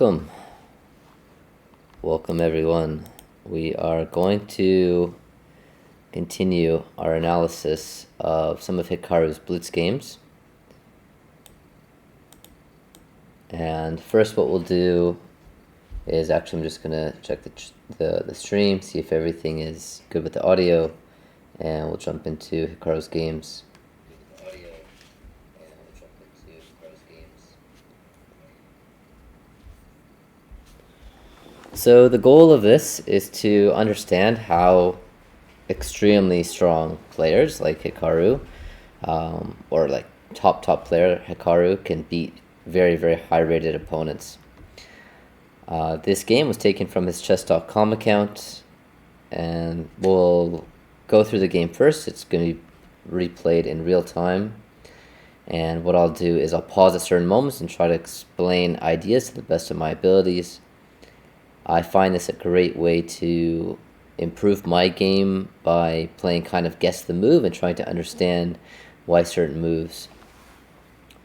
Welcome. Welcome everyone. We are going to continue our analysis of some of Hikaru's Blitz games. And first what we'll do is I'm just going to check the stream, see if everything is good with the audio, and we'll jump into Hikaru's games. So the goal of this is to understand how extremely strong players like Hikaru, or like top player Hikaru, can beat very high rated opponents. This game was taken from his chess.com account, and we'll go through the game first. It's going to be replayed in real time, and what I'll do is I'll pause at certain moments and try to explain ideas to the best of my abilities. I find this a great way to improve my game by playing kind of guess the move and trying to understand why certain moves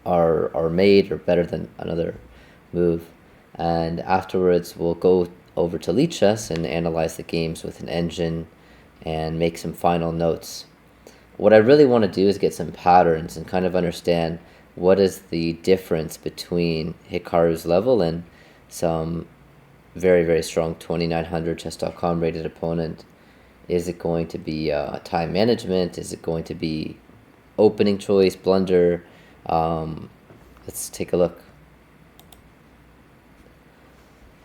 are made or better than another move. And afterwards we'll go over to Lichess and analyze the games with an engine and make some final notes. What I really want to do is get some patterns and kind of understand what is the difference between Hikaru's level and some very strong 2900 chess.com rated opponent. Is it going to be time management? Is it going to be opening choice, blunder? Let's take a look.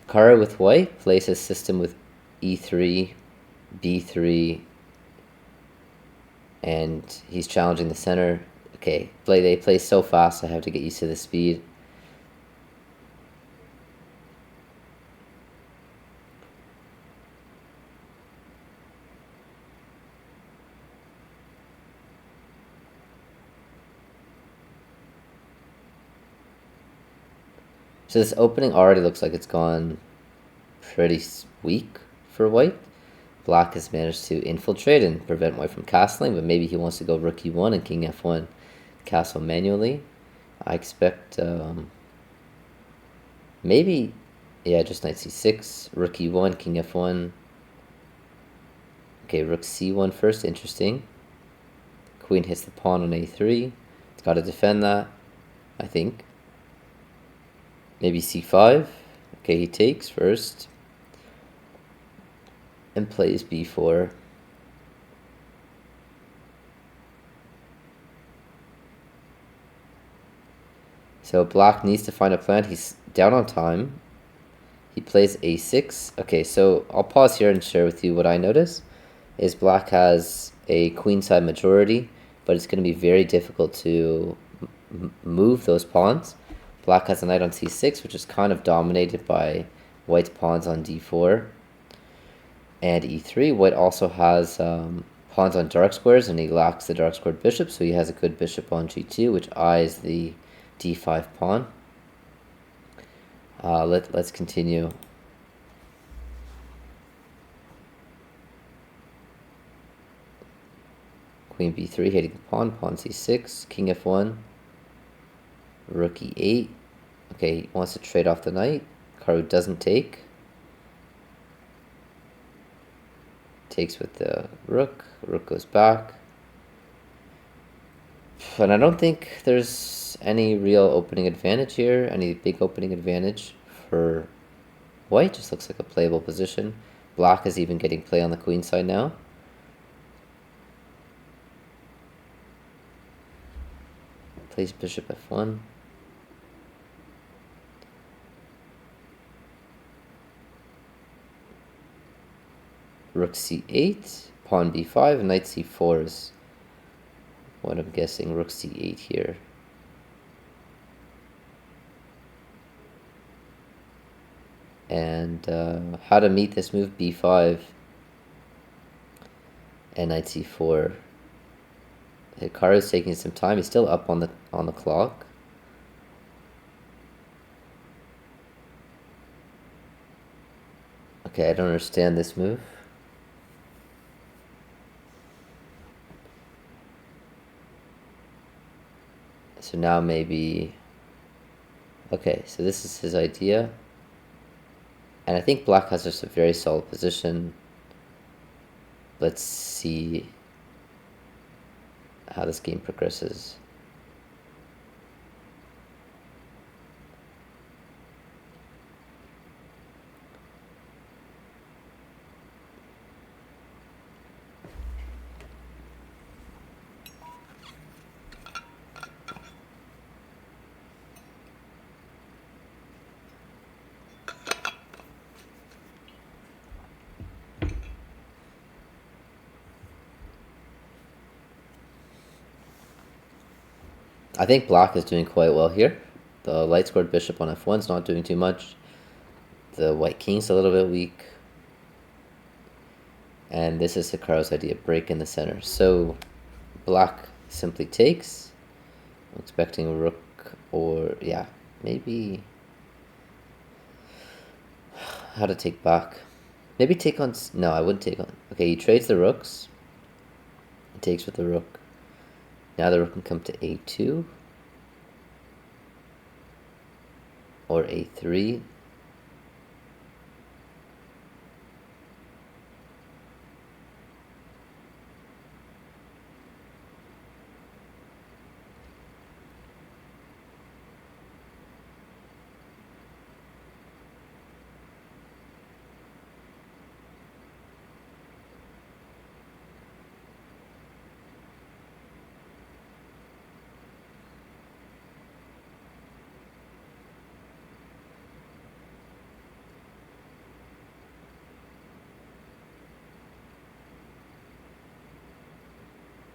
Hikaru with white plays his system with e3, b3, and he's challenging the center. Okay, they play so fast, I have to get used to the speed. So this opening already looks like it's gone pretty weak for white. Black has managed to infiltrate and prevent white from castling, but maybe he wants to go rook e1 and king f1 castle manually. I expect maybe, yeah, just knight c6, rook e1, king f1. Okay, rook c1 first, interesting. Queen hits the pawn on a3. It's got to defend that, I think. Maybe c5. Okay, he takes first and plays b4. So black needs to find a plan. He's down on time. He plays a6. Okay, so I'll pause here and share with you what I notice is black has a queenside majority, but it's going to be very difficult to move those pawns. Black has a knight on c6, which is kind of dominated by white's pawns on d4 and e3. White also has pawns on dark squares, and he lacks the dark squared bishop, so he has a good bishop on g2, which eyes the d5 pawn. Let's continue. Queen b3 hitting the pawn, pawn c6, king f1, rook e8. Okay, he wants to trade off the knight. Hikaru doesn't take. Takes with the rook. Rook goes back. And I don't think there's any real opening advantage here, any big opening advantage for white. Just looks like a playable position. Black is even getting play on the queen side now. Plays bishop f1. Rook c8, pawn b5, knight c4 is what I'm guessing. Rook c8 here. And how to meet this move, b5 and knight c4. Hikaru is taking some time. He's still up on the clock. Okay, I don't understand this move. So now maybe, okay, so this is his idea. And I think black has just a very solid position. Let's see how this game progresses. I think black is doing quite well here. The light squared bishop on f1 is not doing too much. The white king's a little bit weak. And this is Hikaru's idea, break in the center. So black simply takes. I'm expecting a rook or, yeah, maybe how to take back. Maybe take on, no, I wouldn't take on. Okay, he trades the rooks. He takes with the rook. Now the rook can come to a2 or a3.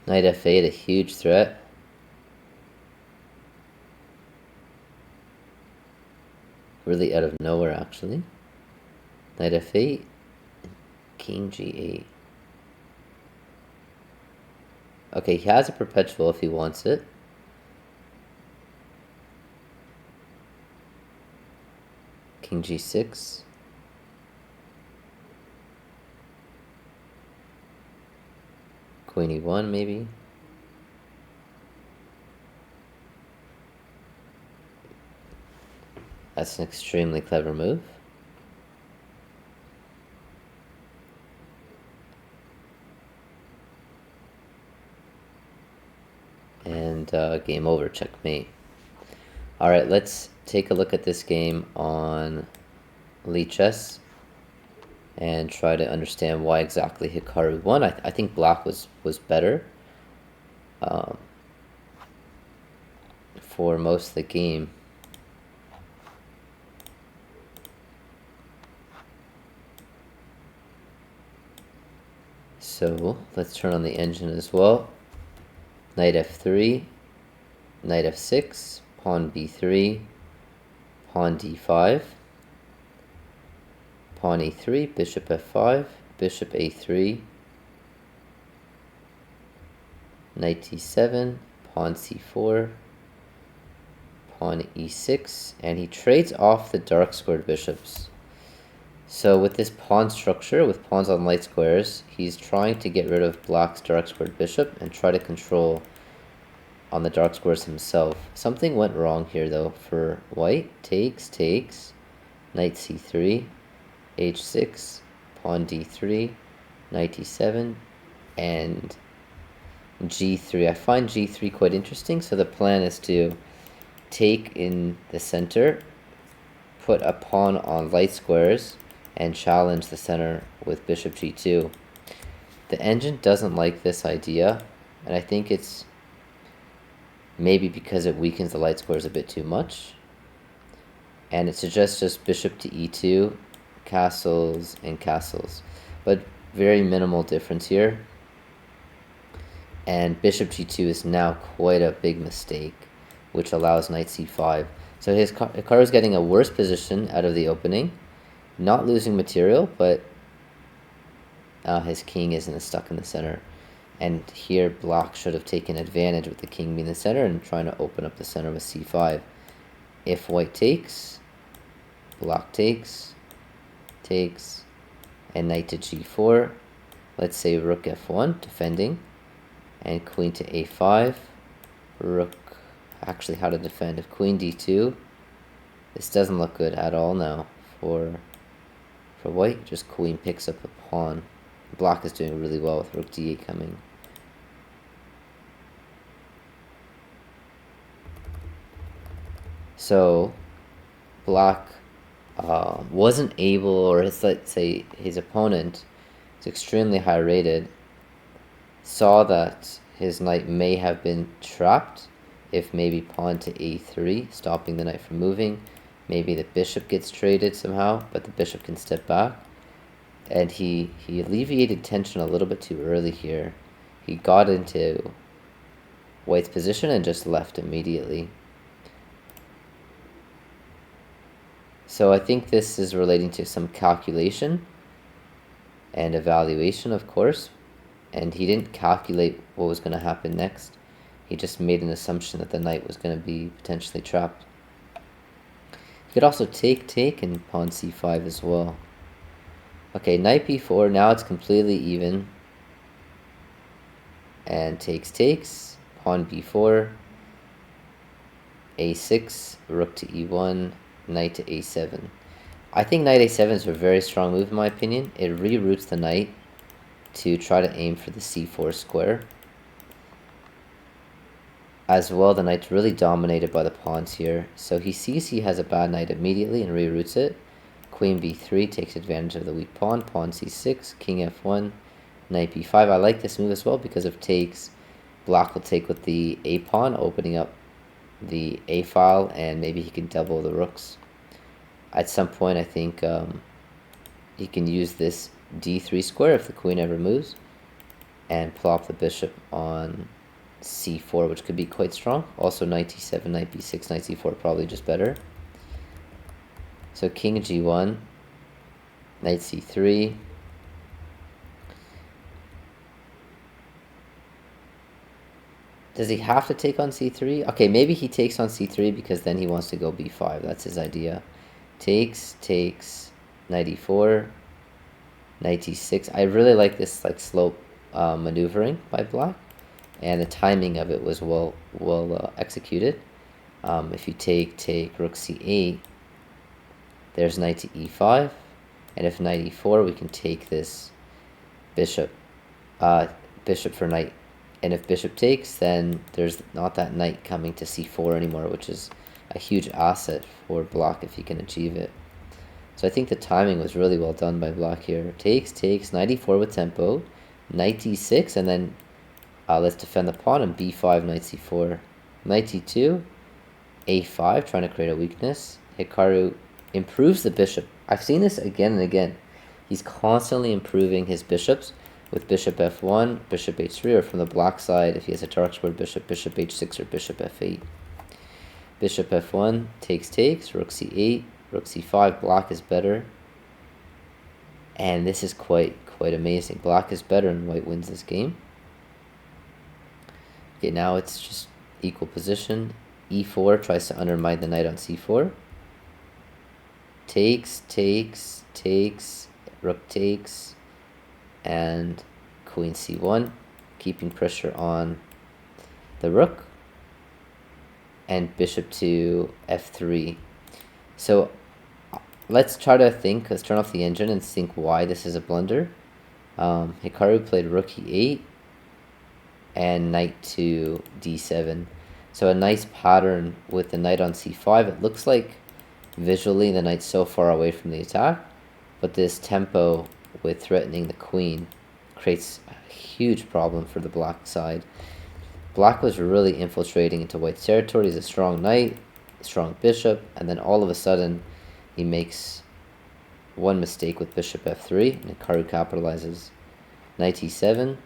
Knight f8, a huge threat. Really out of nowhere, actually. Knight f8, king g8. Okay, he has a perpetual if he wants it. King g6. Queen e1 maybe. That's an extremely clever move. And game over, checkmate. Alright, let's take a look at this game on Lichess and try to understand why exactly Hikaru won. I think black was better for most of the game. So let's turn on the engine as well. Knight f3, knight f6, pawn b3, pawn d5, pawn e3, bishop f5, bishop a3, knight d7, pawn c4, pawn e6, and he trades off the dark squared bishops. So with this pawn structure, with pawns on light squares, he's trying to get rid of black's dark squared bishop and try to control on the dark squares himself. Something went wrong here though for white. Takes, knight c3, h6, pawn d3, knight d7, and g3. I find g3 quite interesting, so the plan is to take in the center, put a pawn on light squares, and challenge the center with bishop g2. The engine doesn't like this idea, and I think it's maybe because it weakens the light squares a bit too much. And it suggests just bishop to e2, castles and castles, but very minimal difference here. And bishop g2 is now quite a big mistake, which allows knight c5. So Hikaru is getting a worse position out of the opening, not losing material, but his king isn't stuck in the center. And here black should have taken advantage with the king being in the center and trying to open up the center with c5. If white takes, black takes, and knight to g4. Let's say rook f1, defending, and queen to a5. Rook, actually how to defend. If queen d2, this doesn't look good at all now for for white. Just queen picks up a pawn. Black is doing really well with rook d8 coming. So black wasn't able, or let's say his opponent is extremely high rated, saw that his knight may have been trapped if maybe pawn to a3, stopping the knight from moving. Maybe the bishop gets traded somehow, but the bishop can step back. And he alleviated tension a little bit too early here. He got into white's position and just left immediately. So I think this is relating to some calculation and evaluation, of course. And he didn't calculate what was going to happen next. He just made an assumption that the knight was going to be potentially trapped. He could also take, and pawn c5 as well. Okay, knight b4, now it's completely even. And takes, pawn b4, a6, rook to e1, knight to a7. I think knight a7 is a very strong move in my opinion. It reroutes the knight to try to aim for the c4 square. As well, the knight's really dominated by the pawns here. So he sees he has a bad knight immediately and reroutes it. Queen b3 takes advantage of the weak pawn. Pawn c6, king f1, knight b5. I like this move as well because of takes. Black will take with the a pawn, opening up the a file, and maybe he can double the rooks. At some point, I think he can use this d3 square if the queen ever moves, and plop the bishop on c4, which could be quite strong. Also knight d7, knight b6, knight c4 probably just better. So king g1, knight c3, does he have to take on c3? Okay, maybe he takes on c3 because then he wants to go b5. That's his idea. Takes, knight e4, knight e6. I really like this like slope maneuvering by black, and the timing of it was well executed. If you take rook c8, there's knight to e5, and if knight e4, we can take this bishop for knight. And if bishop takes, then there's not that knight coming to c4 anymore, which is a huge asset for black if he can achieve it. So I think the timing was really well done by black here. Takes, knight e4 with tempo, knight d6, and then let's defend the pawn, and b5, knight c4. Knight e2, a5, trying to create a weakness. Hikaru improves the bishop. I've seen this again and again. He's constantly improving his bishops with bishop f1, bishop h3, or from the black side, if he has a dark squared bishop, bishop h6 or bishop f8. Bishop f1, takes, rook c8, rook c5, black is better. And this is quite amazing. Black is better and white wins this game. Okay, now it's just equal position. e4 tries to undermine the knight on c4. Takes, rook takes, and queen c1, keeping pressure on the rook, and bishop to f3. So let's try to think, let's turn off the engine and think why this is a blunder. Hikaru played rook e8 and knight to d7. So a nice pattern with the knight on c5. It looks like visually the knight's so far away from the attack, but this tempo with threatening the queen creates a huge problem for the black side. Black was really infiltrating into white's territory. He's a strong knight, strong bishop, and then all of a sudden he makes one mistake with bishop f3, and Hikaru capitalizes. Knight e7,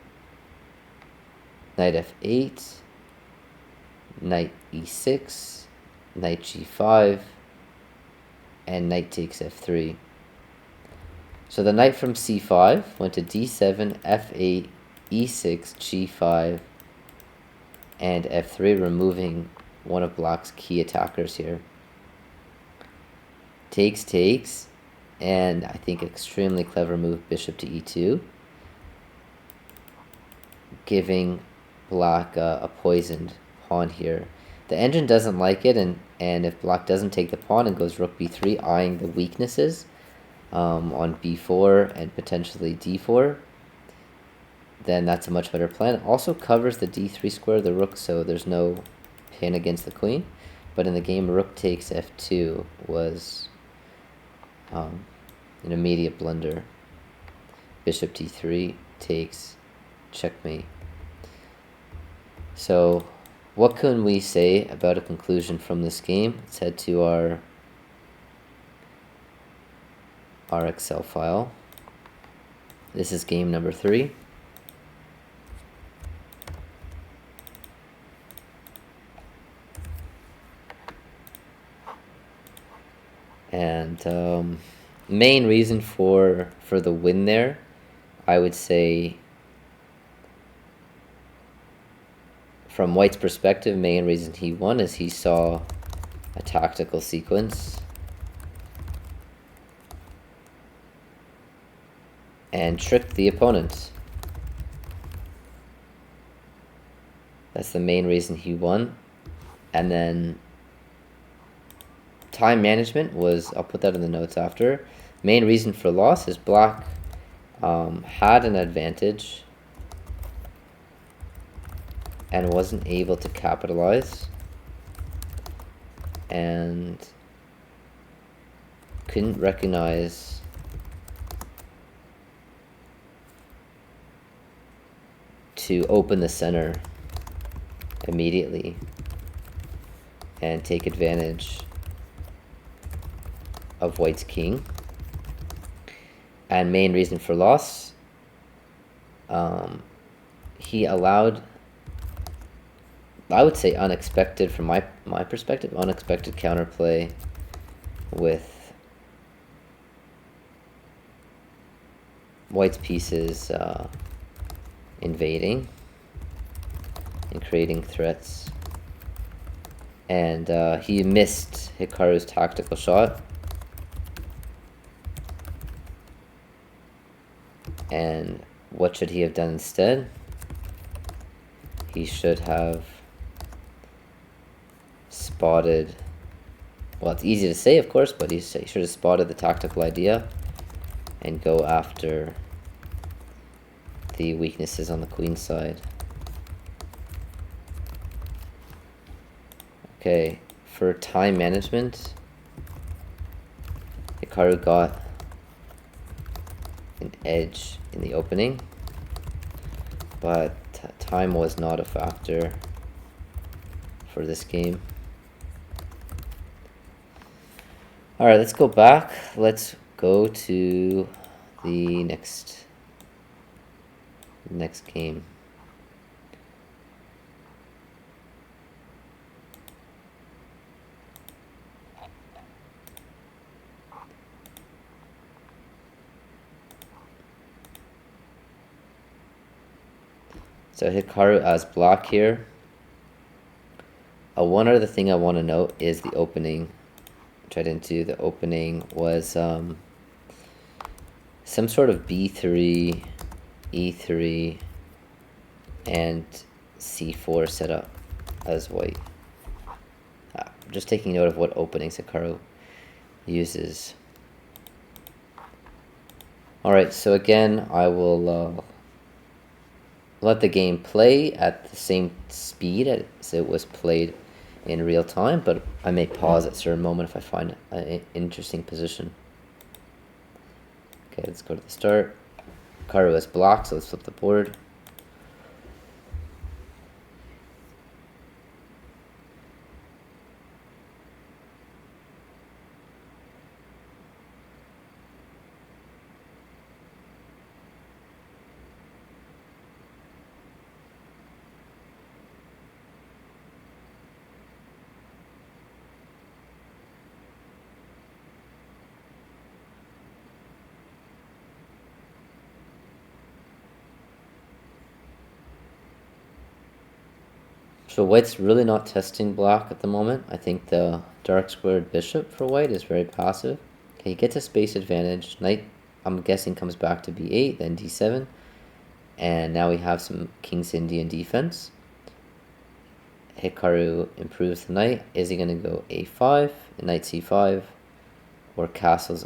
knight f8, knight e6, knight g5, and knight takes f3. So the knight from c5 went to d7, f8, e6, g5, and f3, removing one of black's key attackers here. Takes, and I think extremely clever move, bishop to e2, giving black a poisoned pawn here. The engine doesn't like it, and if black doesn't take the pawn and goes rook b3, eyeing the weaknesses, on b4 and potentially d4, then that's a much better plan. It also covers the d3 square of the rook, so there's no pin against the queen. But in the game, rook takes f2 was an immediate blunder. Bishop d3 takes, checkmate. So what can we say about a conclusion from this game? Let's head to our Excel file. This is game number 3. And main reason for the win there, I would say, from White's perspective, main reason he won is he saw a tactical sequence and tricked the opponent. That's the main reason he won. And then time management was, I'll put that in the notes after. Main reason for loss is black had an advantage and wasn't able to capitalize and couldn't recognize to open the center immediately and take advantage of White's king. And main reason for loss, he allowed, I would say unexpected from my perspective, unexpected counterplay with White's pieces invading and creating threats. And he missed Hikaru's tactical shot. And what should he have done instead? He should have spotted, well, it's easy to say, of course, but he should have spotted the tactical idea and go after the weaknesses on the queen side. Okay, for time management, Hikaru got an edge in the opening, but time was not a factor for this game. Alright, let's go back. Let's go to the next game. So Hikaru as black here. One other thing I want to note is the opening, which I didn't do. The opening was some sort of b3, e3, and c4 setup as White. Just taking note of what openings Hikaru uses. Alright, so again, I will let the game play at the same speed as it was played in real time, but I may pause at a certain moment if I find an interesting position. Okay, let's go to the start. Hikaru has blocked, so let's flip the board. So White's really not testing black at the moment. I think the dark squared bishop for White is very passive. Okay, he gets a space advantage. Knight, I'm guessing, comes back to b8, then d7. And now we have some King's Indian defense. Hikaru improves the knight. Is he going to go a5, knight c5, or castles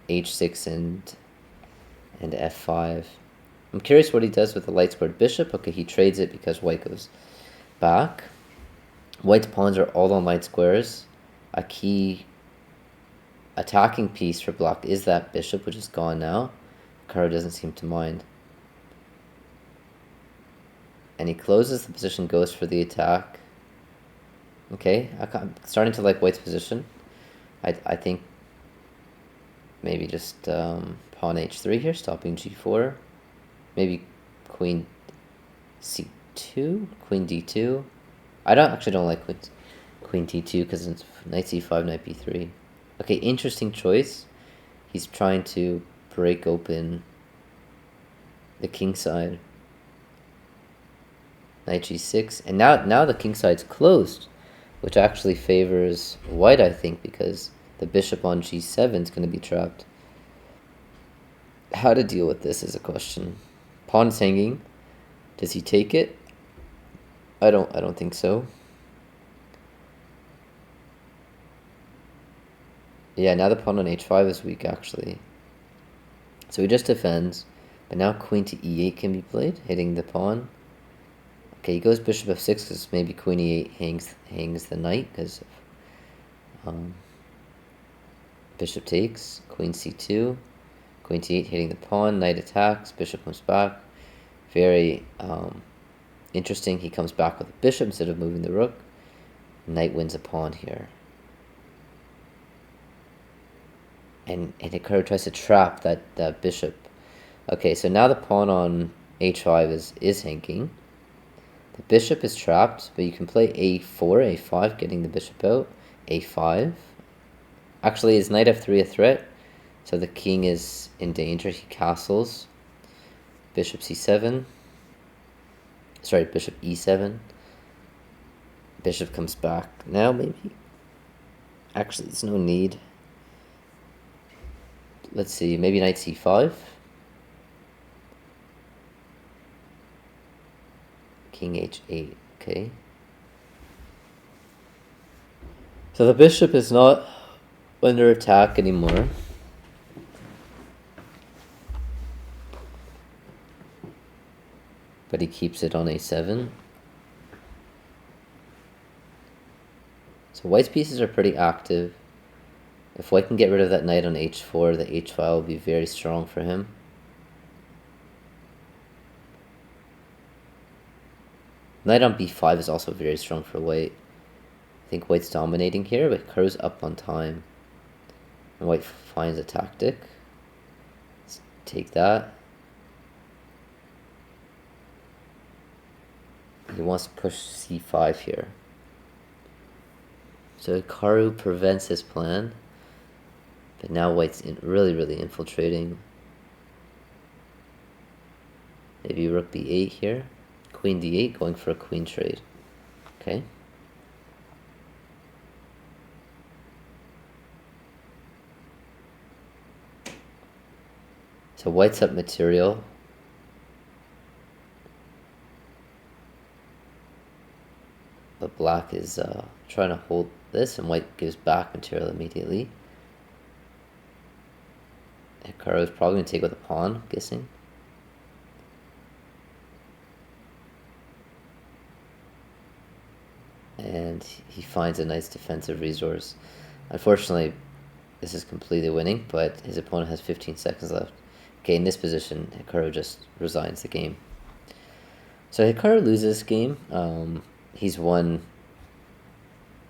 h6 and f5. I'm curious what he does with the light squared bishop. Okay, he trades it because white goes back. White's pawns are all on light squares. A key attacking piece for black is that bishop, which is gone now. Hikaru doesn't seem to mind. And he closes the position, goes for the attack. Okay, I'm starting to like white's position. I think maybe just pawn h3 here, stopping g4. Maybe queen c2, queen d2. I actually don't like queen t2 because it's knight c5, knight b3. Okay, interesting choice. He's trying to break open the king side. Knight g6, and now the king side's closed, which actually favors white, I think, because the bishop on g7 is going to be trapped. How to deal with this is a question. Pawn's hanging. Does he take it? I don't think so. Yeah, now the pawn on h5 is weak, actually. So he just defends, but now queen to e8 can be played, hitting the pawn. Okay, he goes bishop f6 because maybe queen e8 hangs the knight because bishop takes, queen c2, queen to e8 hitting the pawn, knight attacks, bishop comes back. Very interesting. He comes back with a bishop instead of moving the rook. Knight wins a pawn here. And Hikaru tries to trap that bishop. Okay, so now the pawn on h5 is hanging. The bishop is trapped, but you can play a4, a5, getting the bishop out. a5. Actually, is knight f3 a threat? So the king is in danger. He castles. Bishop c7. Sorry, bishop e7. Bishop comes back. Now maybe. Actually, there's no need. Let's see, maybe knight c5. King h8, okay. So the bishop is not under attack anymore. But he keeps it on a7. So white's pieces are pretty active. If white can get rid of that knight on h4, the h file will be very strong for him. Knight on b5 is also very strong for white. I think white's dominating here, but Hikaru's up on time. And white finds a tactic. Let's take that. He wants to push c5 here. So Hikaru prevents his plan. But now white's really infiltrating. Maybe rook b8 here. Queen d8, going for a queen trade. Okay. So white's up material. But black is trying to hold this, and white gives back material immediately. Hikaru is probably going to take with a pawn, I'm guessing. And he finds a nice defensive resource. Unfortunately, this is completely winning, but his opponent has 15 seconds left. Okay, in this position, Hikaru just resigns the game. So Hikaru loses this game. He's won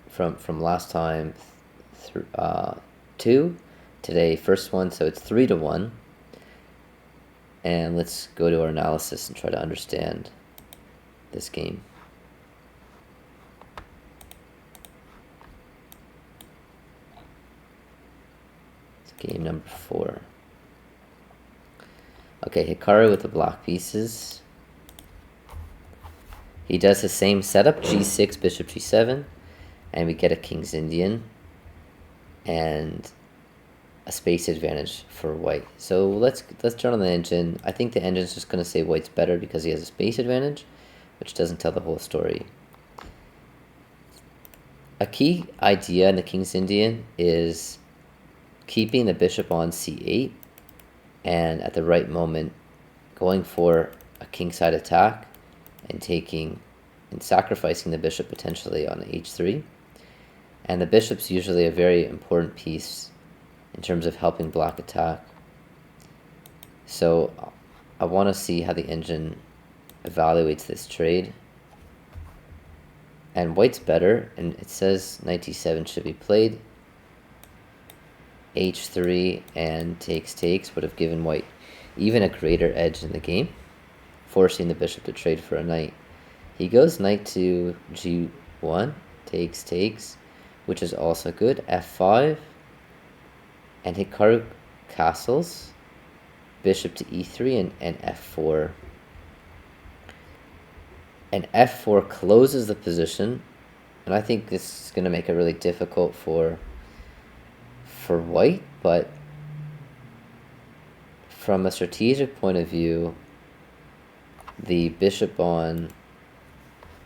from last time 2. Today, first one, so it's 3-1. And let's go to our analysis and try to understand this game. It's game number 4. Okay, Hikaru with the black pieces. He does the same setup, g6, bishop g7, and we get a King's Indian. And a space advantage for white. So let's turn on the engine. I think the engine's just going to say white's better because he has a space advantage, which doesn't tell the whole story. A key idea in the King's Indian is keeping the bishop on c8, and at the right moment going for a kingside attack and taking and sacrificing the bishop potentially on h3. And the bishop's usually a very important piece in terms of helping black attack. So I want to see how the engine evaluates this trade. And white's better, and it says knight d7 should be played. h3 and takes would have given white even a greater edge in the game, forcing the bishop to trade for a knight. He goes knight to g1, takes, which is also good. f5, and Hikaru castles, bishop to e3 and f4. And f4 closes the position, and I think this is going to make it really difficult for white, but from a strategic point of view, the bishop on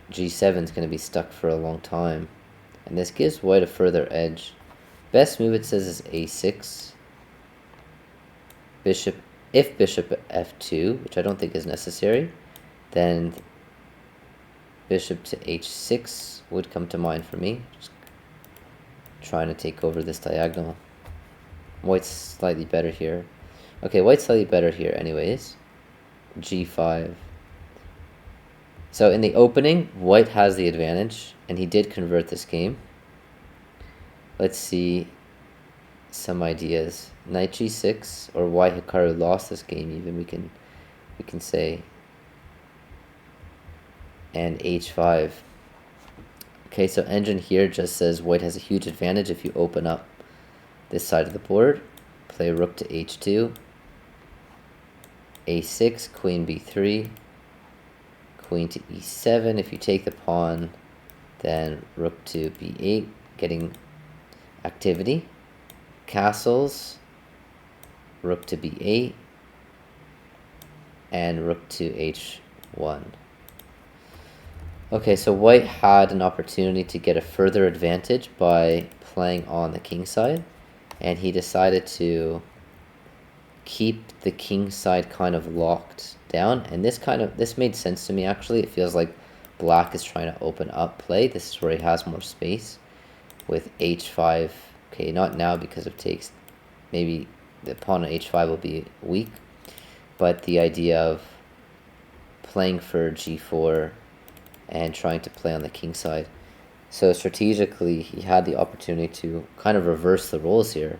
g7 is going to be stuck for a long time, and this gives white a further edge. Best move, it says, is a6. If bishop f2, which I don't think is necessary, then bishop to h6 would come to mind for me. Just trying to take over this diagonal. White's slightly better here. Okay, white's slightly better here anyways. g5. So in the opening, white has the advantage, and he did convert this game. Let's see some ideas. Knight g6, or why Hikaru lost this game even, we can say. And h5. Okay, so engine here just says white has a huge advantage if you open up this side of the board. Play rook to h2, a6, queen b3, queen to e7. If you take the pawn, then rook to b8, getting activity. Castles, rook to b8, and rook to h1. Okay, so white had an opportunity to get a further advantage by playing on the king side, and he decided to keep the king side kind of locked down, and this made sense to me actually. It feels like black is trying to open up play. This is where he has more space with h5. Okay, not now because of takes. Maybe the pawn on h5 will be weak, but the idea of playing for g4 and trying to play on the king side. So strategically, he had the opportunity to kind of reverse the roles here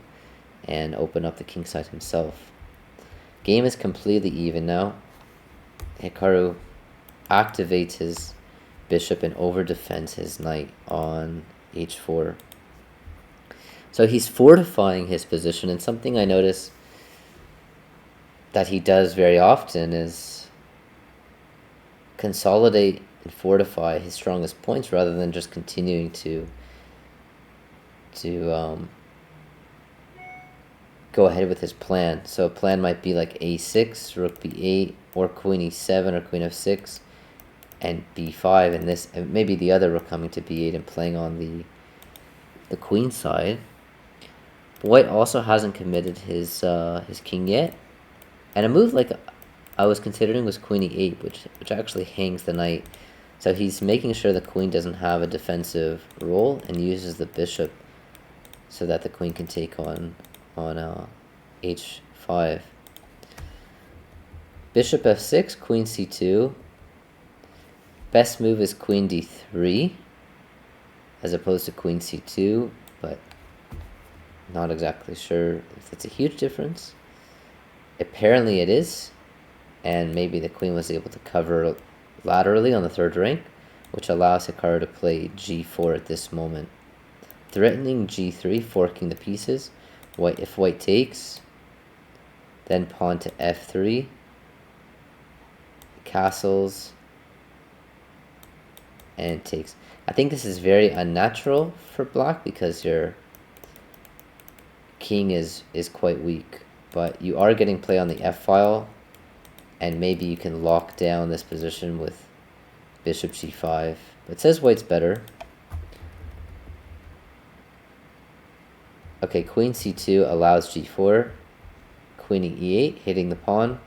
and open up the king side himself. Game is completely even now. Hikaru activates his bishop and over-defends his knight on h4. So he's fortifying his position, and something I notice that he does very often is consolidate and fortify his strongest points rather than just continuing to go ahead with his plan. So a plan might be like a6, rook b8, or queen e7, or queen f6, and b5, and this, and maybe the other rook coming to b8 and playing on the queen side. But white also hasn't committed his king yet, and a move like I was considering was queen e8, which actually hangs the knight. So he's making sure the queen doesn't have a defensive role and uses the bishop so that the queen can take on h5. Bishop f6, queen c2. Best move is queen d3 as opposed to queen c2, but not exactly sure if it's a huge difference. Apparently it is, and maybe the queen was able to cover laterally on the third rank, which allows Hikaru to play g4 at this moment. Threatening g3, forking the pieces. If white takes, then pawn to f3, castles, and takes. I think this is very unnatural for black because your king is quite weak, but you are getting play on the f-file, and maybe you can lock down this position with bishop g5. But it says white's better. Okay, queen c2 allows g4. Queen e8, hitting the pawn.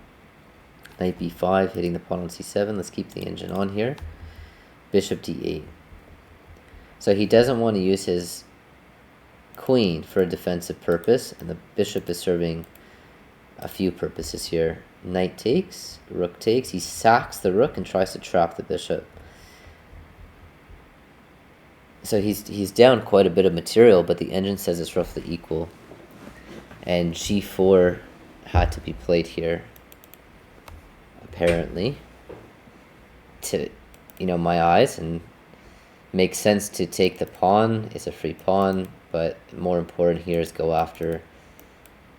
Knight b5, hitting the pawn on c7. Let's keep the engine on here. Bishop d8. So he doesn't want to use his queen for a defensive purpose, and the bishop is serving a few purposes here. Knight takes, rook takes. He sacks the rook and tries to trap the bishop. So he's down quite a bit of material, but the engine says it's roughly equal. And g4 had to be played here, apparently, to, my eyes, and makes sense to take the pawn. It's a free pawn, but more important here is go after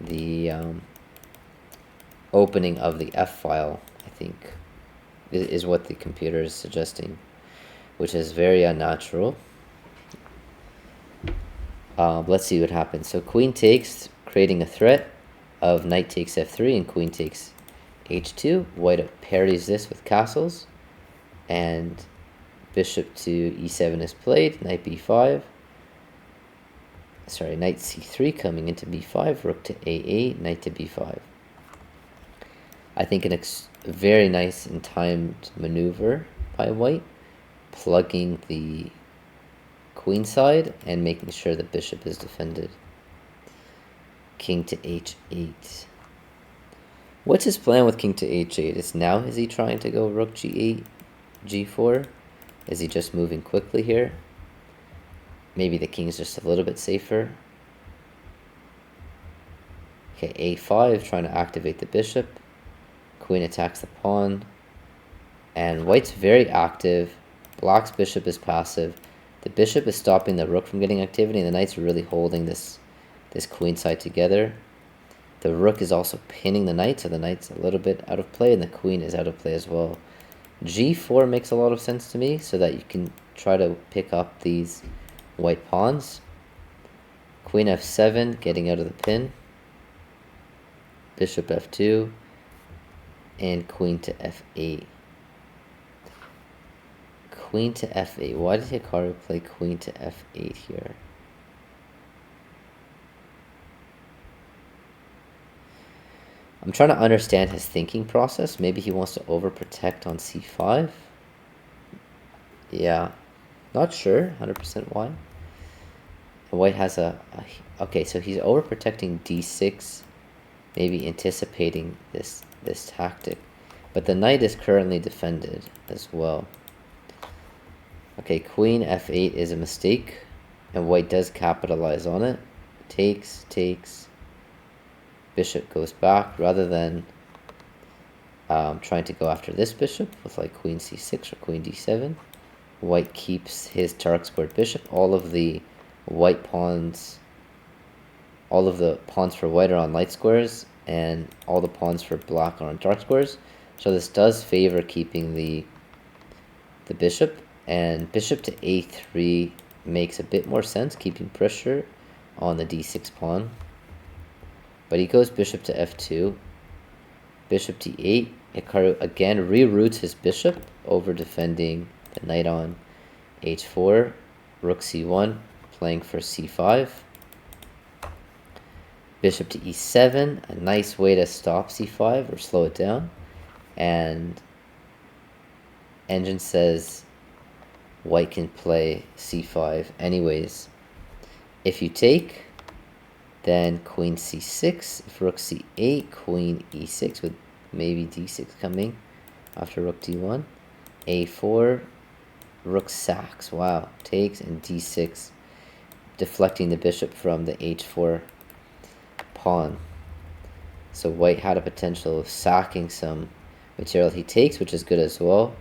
the opening of the F file, I think, is what the computer is suggesting, which is very unnatural. Let's see what happens. So queen takes, creating a threat of knight takes f3 and queen takes h2. White parries this with castles, and bishop to e7 is played. Knight b5. Sorry, knight c3 coming into b5. Rook to a8. Knight to b5. I think a very nice and timed maneuver by white, plugging the queen side and making sure the bishop is defended. King to h8. What's his plan with king to h8? Is he trying to go rook g8, g4? Is he just moving quickly here? Maybe the king's just a little bit safer. Okay, a5, trying to activate the bishop. Queen attacks the pawn. And white's very active. Black's bishop is passive. The bishop is stopping the rook from getting activity, and the knight's really holding this queen side together. The rook is also pinning the knight, so the knight's a little bit out of play, and the queen is out of play as well. g4 makes a lot of sense to me, so that you can try to pick up these white pawns. Queen f7, getting out of the pin. Bishop f2. And queen to f8. Queen to f8. Why did Hikaru play queen to f8 here? I'm trying to understand his thinking process. Maybe he wants to overprotect on c5. Yeah, not sure 100% why. And white has okay, so he's overprotecting d6, maybe anticipating this tactic. But the knight is currently defended as well. Okay, queen f8 is a mistake, and white does capitalize on it. Takes. Bishop goes back, rather than trying to go after this bishop with like queen c6 or queen d7. White keeps his dark squared bishop. All of the pawns for white are on light squares, and all the pawns for black are on dark squares. So this does favor keeping the bishop, and bishop to a3 makes a bit more sense, keeping pressure on the d6 pawn. But he goes bishop to f2, bishop to e8. Hikaru again reroutes his bishop over defending the knight on h4. Rook c1, playing for c5. Bishop to e7, a nice way to stop c5 or slow it down. And engine says white can play c5 anyways. If you take, then queen c6, if rook c8, queen e6 with maybe d6 coming after rook d1. a4, rook sacks, wow, takes, and d6, deflecting the bishop from the h4 pawn. So white had a potential of sacking some material. He takes, which is good as well,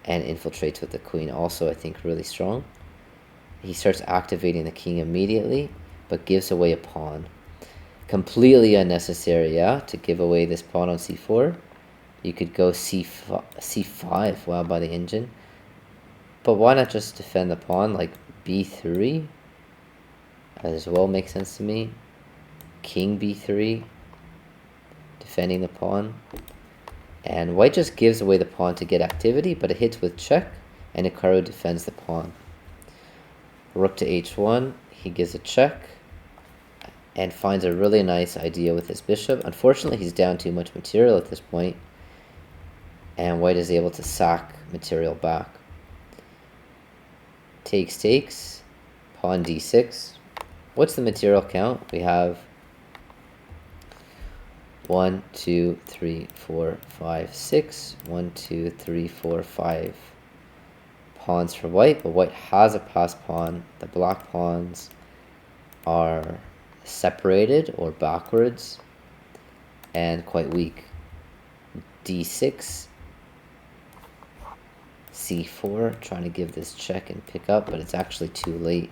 and infiltrates with the queen, also I think really strong. He starts activating the king immediately, but gives away a pawn. Completely unnecessary, yeah, to give away this pawn on c4. You could go c5, wow, by the engine. But why not just defend the pawn, like b3? As well makes sense to me. King b3, defending the pawn. And white just gives away the pawn to get activity, but it hits with check, and Hikaru defends the pawn. Rook to h1, he gives a check. and finds a really nice idea with his bishop. Unfortunately, he's down too much material at this point, and white is able to sack material back. Takes, pawn d6. What's the material count? We have 1, 2, 3, 4, 5, 6. 1, 2, 3, 4, 5 pawns for white, but white has a passed pawn. The black pawns are separated or backwards and quite weak. d6, c4, trying to give this check and pick up, but it's actually too late.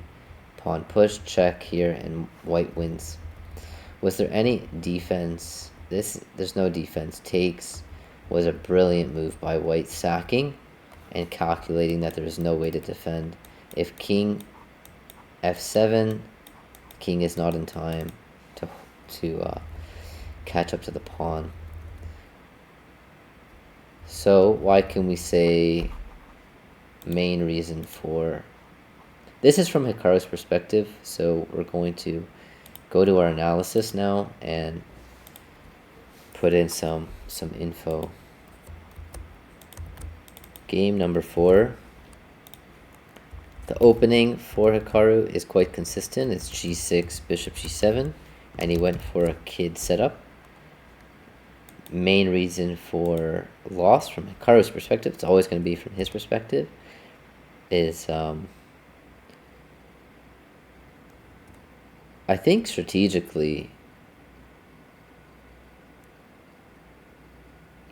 Pawn push, check here, and white wins. Was there any defense? There's no defense. Takes was a brilliant move by white, sacking and calculating that there is no way to defend. If king f7, king is not in time to catch up to the pawn. So why can we say main reason for this is from Hikaru's perspective, so we're going to go to our analysis now and put in some info. Game number 4. The opening for Hikaru is quite consistent. It's g6, bishop g7, and he went for a kid setup. Main reason for loss from Hikaru's perspective, it's always going to be from his perspective, is I think strategically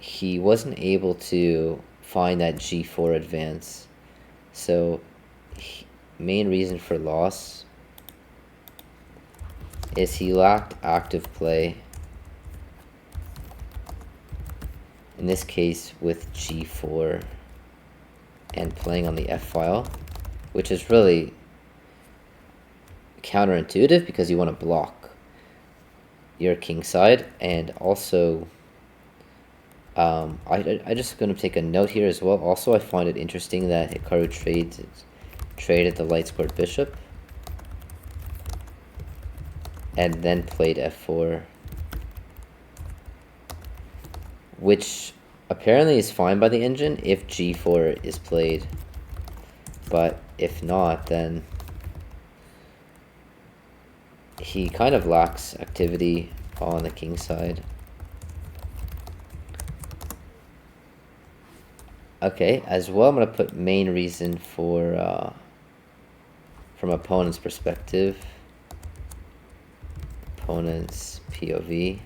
he wasn't able to find that g4 advance. So main reason for loss is he lacked active play. In this case with g4 and playing on the f file, which is really counterintuitive because you want to block your king side. And also I just going to take a note here as well. Also, I find it interesting that Hikaru traded the light squared bishop and then played f4, which apparently is fine by the engine if g4 is played, but if not, then he kind of lacks activity on the king side. Okay, as well, I'm going to put main reason for from opponent's perspective, opponent's POV,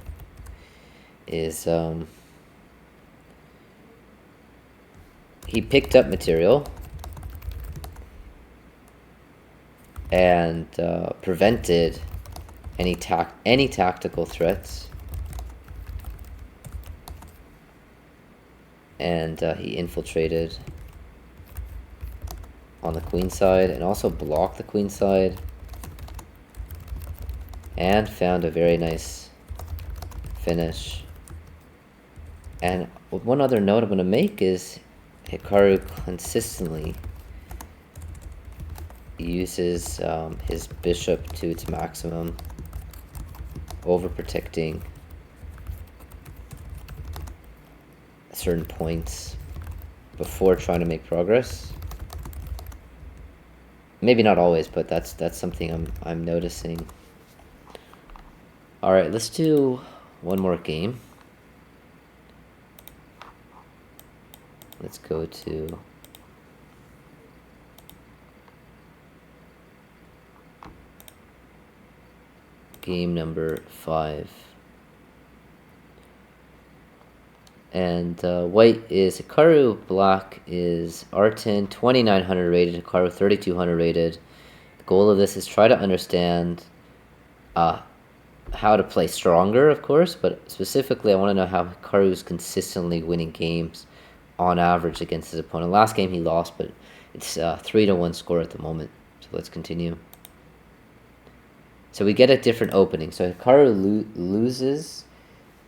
is he picked up material and prevented any tactical threats, and he infiltrated on the queen side and also blocked the queen side and found a very nice finish. And one other note I'm going to make is Hikaru consistently uses his bishop to its maximum, overprotecting certain points before trying to make progress. Maybe not always, but that's something I'm noticing. All right, let's do one more game. Let's go to game number 5. And white is Hikaru, black is Artin, 2900 rated, Hikaru 3200 rated. The goal of this is try to understand how to play stronger, of course, but specifically I want to know how Hikaru is consistently winning games on average against his opponent. Last game he lost, but it's a 3-1 score at the moment. So let's continue. So we get a different opening. So Hikaru loses,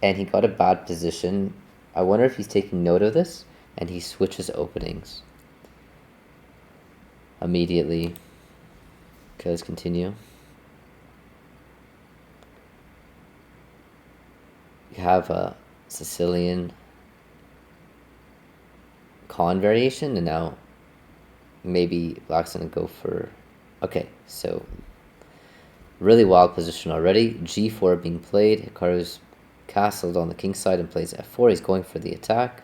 and he got a bad position. I wonder if he's taking note of this, and he switches openings immediately. Okay, let's continue. have a Sicilian pawn variation, and now maybe black's gonna go for... Okay, so really wild position already. G4 being played. Hikaru's castled on the king side and plays F4. He's going for the attack.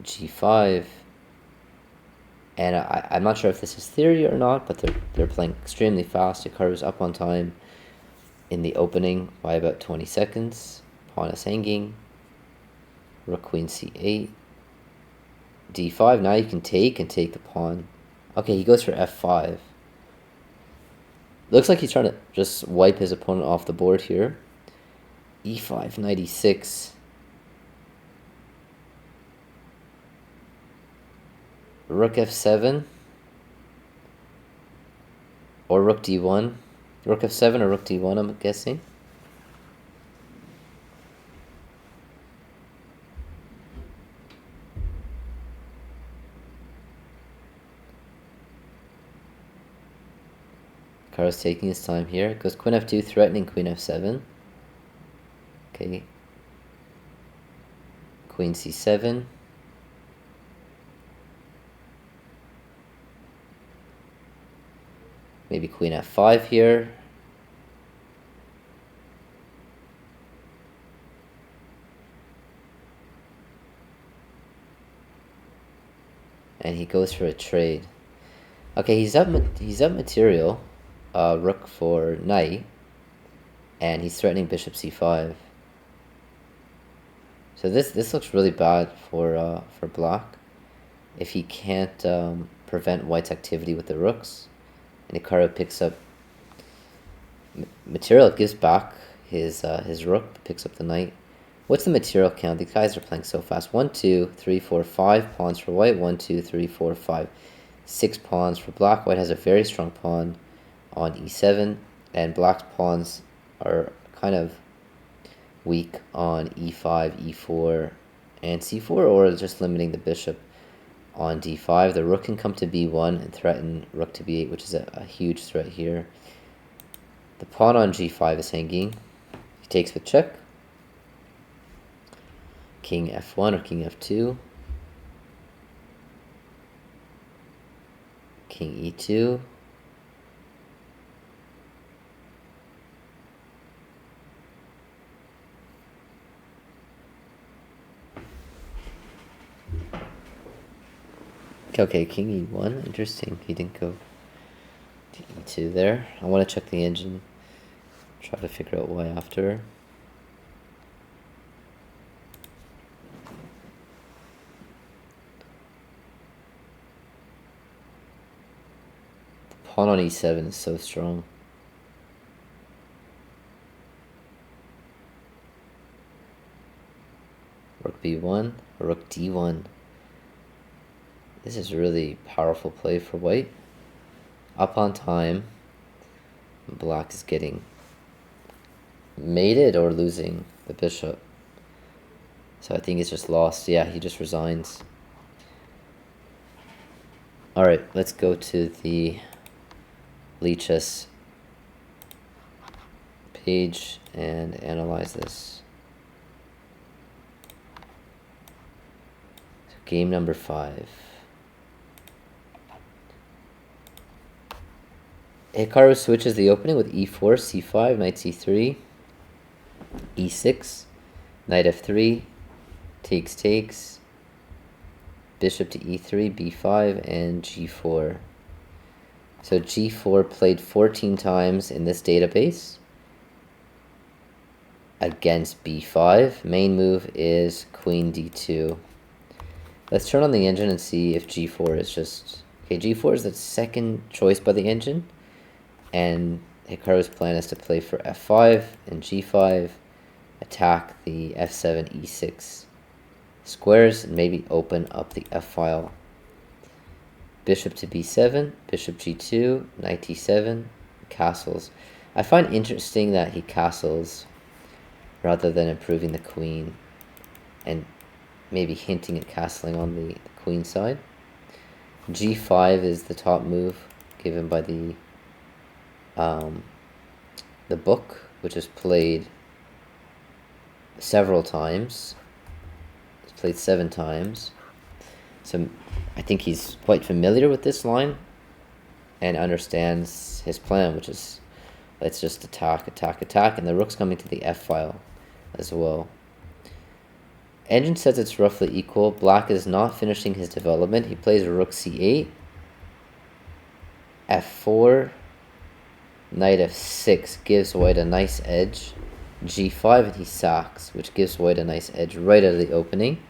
G5. And I'm not sure if this is theory or not, but they're playing extremely fast. Hikaru's up on time in the opening by about 20 seconds. Pawn is hanging. Rook queen c8. D5. Now you can take and take the pawn. Okay, he goes for F5. Looks like he's trying to just wipe his opponent off the board here. E5, knight e6. Rook f7. Or rook d1. Rook f7 or rook d1, I'm guessing. Hikaru's taking his time here. Goes queen f2, threatening queen f7. Okay. Queen c7. Maybe queen f5 here. And he goes for a trade. Okay, he's up material. Rook for knight, and he's threatening bishop c5. So this looks really bad for black if he can't prevent white's activity with the rooks. And Hikaru picks up material, gives back his rook, picks up the knight. What's the material count? These guys are playing so fast. 1, 2, 3, 4, 5 pawns for white. 1, 2, 3, 4, 5, 6 pawns for black. White has a very strong pawn on e7, and black's pawns are kind of weak on e5, e4, and c4, or just limiting the bishop on d5. The rook can come to b1 and threaten rook to b8, which is a huge threat here. The pawn on g5 is hanging. He takes with check. King f1 or king f2. King e2. Okay, king e1, interesting. He didn't go to e2 there. I want to check the engine, try to figure out why after. The pawn on e7 is so strong. Rook b1, or rook d1. This is really powerful play for white. Up on time. Black is getting mated or losing the bishop. So I think it's just lost. Yeah, he just resigns. Alright, let's go to the Lichess page and analyze this. So game number 5. Hikaru switches the opening with e4, c5, knight c3, e6, knight f3, takes, bishop to e3, b5, and g4. So g4 played 14 times in this database against b5. Main move is queen d2. Let's turn on the engine and see if g4 is just... Okay, g4 is the second choice by the engine. And Hikaru's plan is to play for f5 and g5, attack the f7, e6 squares, and maybe open up the f-file. Bishop to b7, bishop g2, knight d7, castles. I find interesting that he castles rather than improving the queen and maybe hinting at castling on the queen side. g5 is the top move given by the book, which is played several times. He's played 7 times. So I think he's quite familiar with this line and understands his plan, which is let's just attack, attack, attack, and the rook's coming to the f file as well. Engine says it's roughly equal. Black is not finishing his development. He plays rook c8, f4, knight f6 gives white a nice edge, g5, and he sacks, which gives white a nice edge right out of the opening.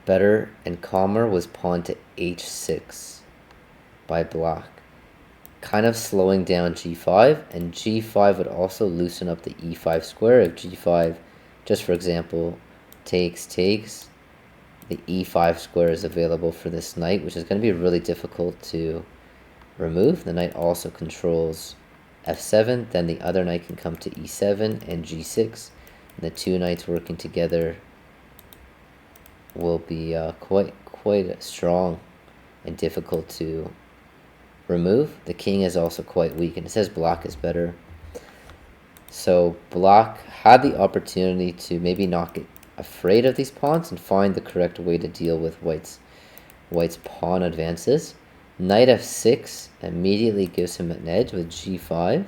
Better and calmer was pawn to h6 by black, kind of slowing down g5, and g5 would also loosen up the e5 square. If g5, just for example, takes, the e5 square is available for this knight, which is going to be really difficult to remove. The knight also controls f7, then the other knight can come to e7 and g6, and the two knights working together will be quite strong and difficult to remove. The king is also quite weak, and it says black is better. So black had the opportunity to maybe not get afraid of these pawns and find the correct way to deal with white's pawn advances. Knight f6 immediately gives him an edge with g5.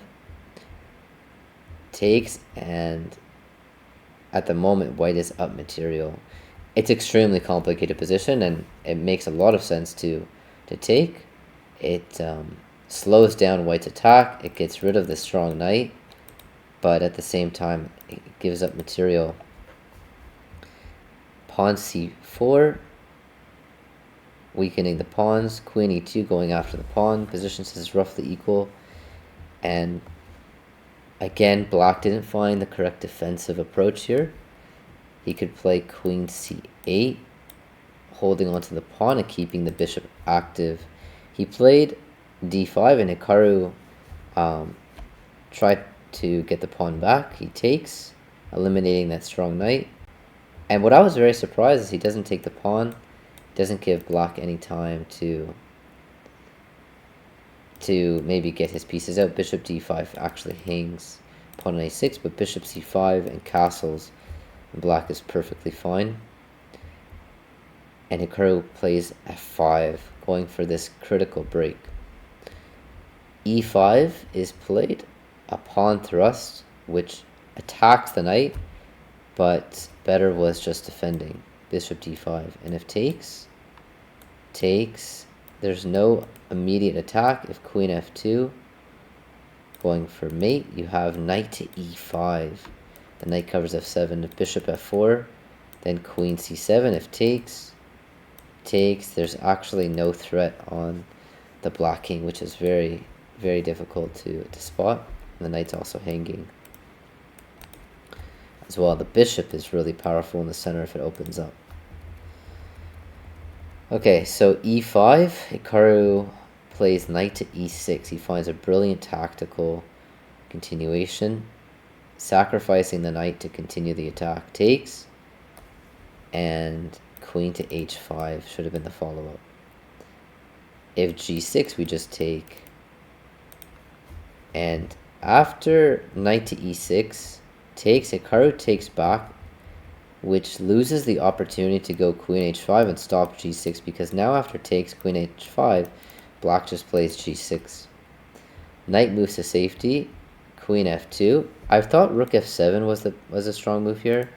Takes, and at the moment white is up material. It's extremely complicated position, and it makes a lot of sense to take. It slows down white's attack. It gets rid of the strong knight, but at the same time it gives up material. Pawn c4, weakening the pawns. Queen e2 going after the pawn. Position says roughly equal, and again black didn't find the correct defensive approach here. He could play queen c8, holding onto the pawn and keeping the bishop active. He played d5, and Hikaru tried to get the pawn back. He takes, eliminating that strong knight. And what I was very surprised is he doesn't take the pawn. Doesn't give black any time to maybe get his pieces out. Bishop d5 actually hangs pawn on a6, but bishop c5 and castles, and black is perfectly fine. And Hikaru plays f5, going for this critical break. e5 is played, a pawn thrust, which attacks the knight, but better was just defending. Bishop d5, and if takes, there's no immediate attack. If queen f2, going for mate, you have knight to e5. The knight covers f7. If bishop f4, then queen c7. If takes, there's actually no threat on the black king, which is very, very difficult to spot. And the knight's also hanging as well. The bishop is really powerful in the center if it opens up. Okay, so e5, Hikaru plays knight to e6. He finds a brilliant tactical continuation, sacrificing the knight to continue the attack. Takes, and queen to h5 should have been the follow-up. If g6, we just take. And after knight to e6 takes, Hikaru takes back, which loses the opportunity to go queen h5 and stop g6, because now after takes queen h5, black just plays g6. Knight moves to safety, queen f2. I thought rook f7 was a strong move here.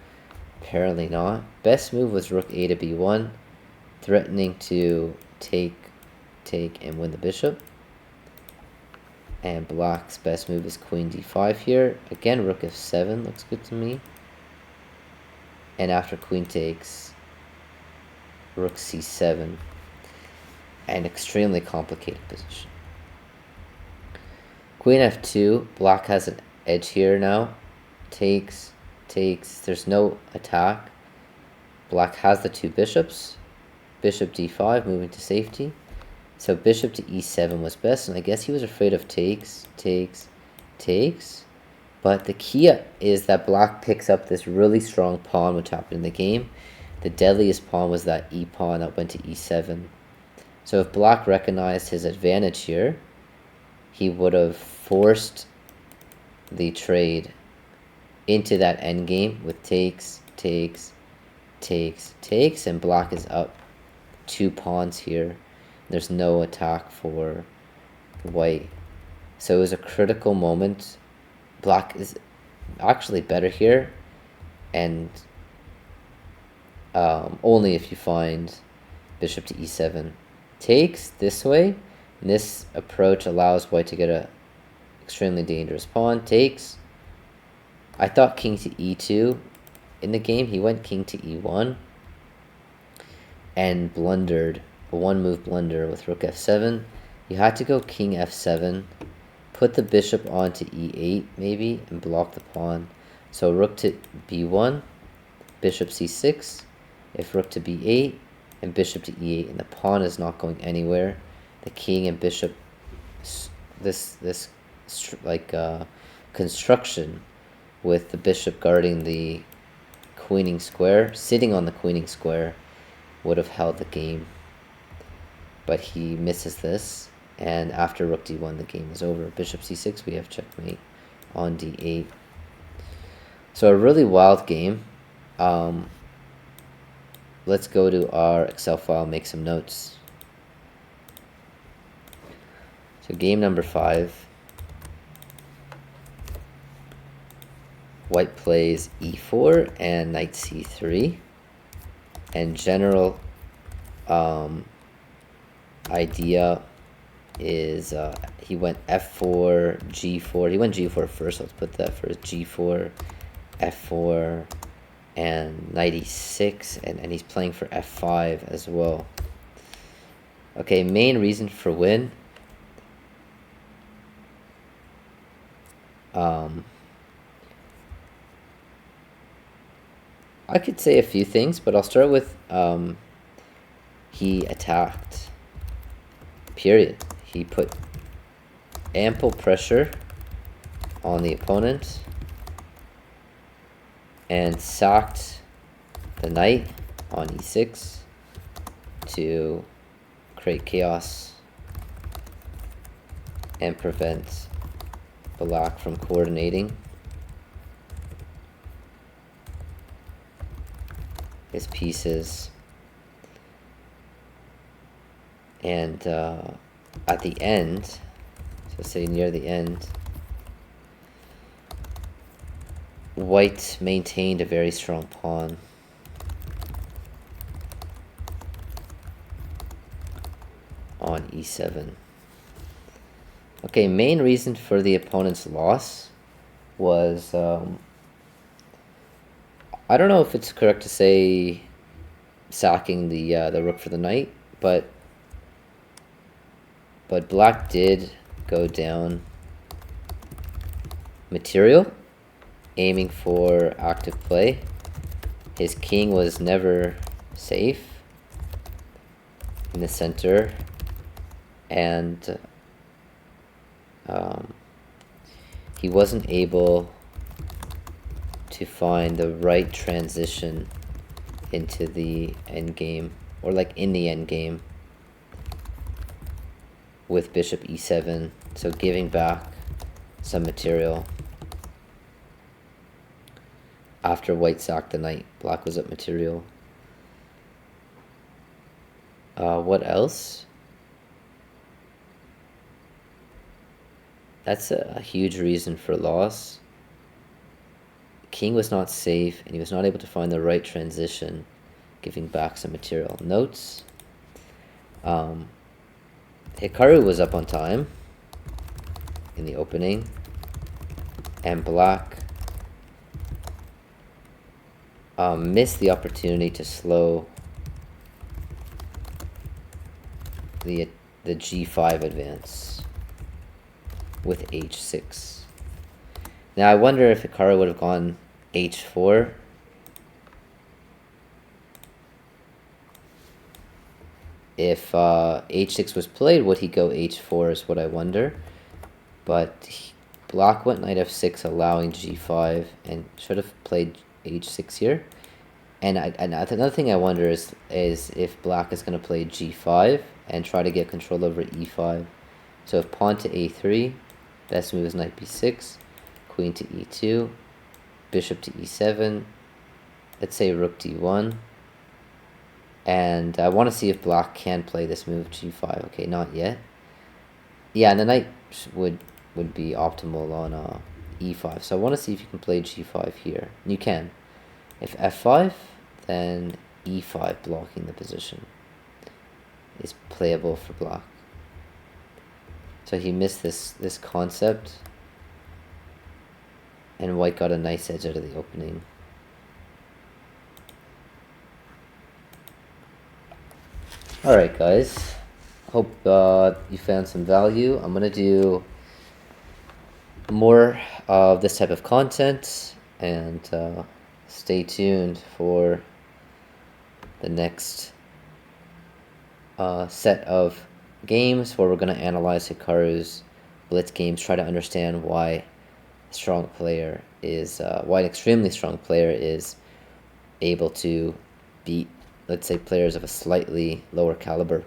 Apparently not. Best move was rook a to b1, threatening to take and win the bishop. And black's best move is queen d5 here. Again, rook f7 looks good to me. And after queen takes, rook c7. An extremely complicated position. Queen f2, black has an edge here now. Takes, there's no attack. Black has the two bishops. Bishop d5, moving to safety. So bishop to e7 was best, and I guess he was afraid of takes. But the key is that black picks up this really strong pawn, which happened in the game. The deadliest pawn was that e pawn that went to e7. So if black recognized his advantage here, he would have forced the trade into that endgame with takes, and black is up 2 pawns here. There's no attack for white. So it was a critical moment. Black is actually better here, and only if you find bishop to e7. Takes this way, and this approach allows white to get a extremely dangerous pawn. Takes. I thought king to e2 in the game. He went king to e1 and blundered, a one-move blunder with rook f7. You had to go king f7, put the bishop onto e8 maybe, and block the pawn. So rook to b1, bishop c6, if rook to b8, and bishop to e8, and the pawn is not going anywhere. The king and bishop, this construction with the bishop guarding the queening square, sitting on the queening square, would have held the game. But he misses this, and after rook d1, the game is over. Bishop c6, we have checkmate on d8. So a really wild game. Let's go to our Excel file, make some notes. So game number 5. White plays e4 and knight c3. And general idea is he went f4, g4. He went g4 first. Let's put that first. g4, f4, and knight e6, and he's playing for f5 as well. Okay, main reason for win. I could say a few things, but I'll start with he attacked. Period. He put ample pressure on the opponent and sacked the knight on e6 to create chaos and prevent black from coordinating his pieces. And at the end, so say near the end, white maintained a very strong pawn. On e7. Okay, main reason for the opponent's loss was, I don't know if it's correct to say sacking the rook for the knight, but black did go down material, aiming for active play. His king was never safe in the center, and he wasn't able to find the right transition into the endgame, or like in the endgame, with bishop e7, so giving back some material. After white sacked the knight, black was up material. What else? That's a huge reason for loss. King was not safe, and he was not able to find the right transition, giving back some material. Notes. Hikaru was up on time in the opening, and black missed the opportunity to slow the g5 advance with h6. Now I wonder if Hikaru would have gone h4. If h6 was played, would he go h4 is what I wonder. But black went knight f6, allowing g5, and should have played h6 here. And another thing I wonder is if black is going to play g5 and try to get control over e5. So if pawn to a3, best move is knight b6, queen to e2, bishop to e7. Let's say rook d1. And I want to see if black can play this move g5. Okay, not yet. Yeah, and the knight would be optimal on e5. So I want to see if you can play g5 here. You can. If f5, then e5 blocking the position is playable for black. So he missed this concept, and white got a nice edge out of the opening. Alright guys, hope you found some value. I'm gonna do more of this type of content, and stay tuned for the next set of games where we're going to analyze Hikaru's Blitz games, try to understand why why an extremely strong player is able to beat, let's say, players of a slightly lower caliber.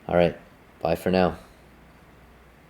Alright, bye for now.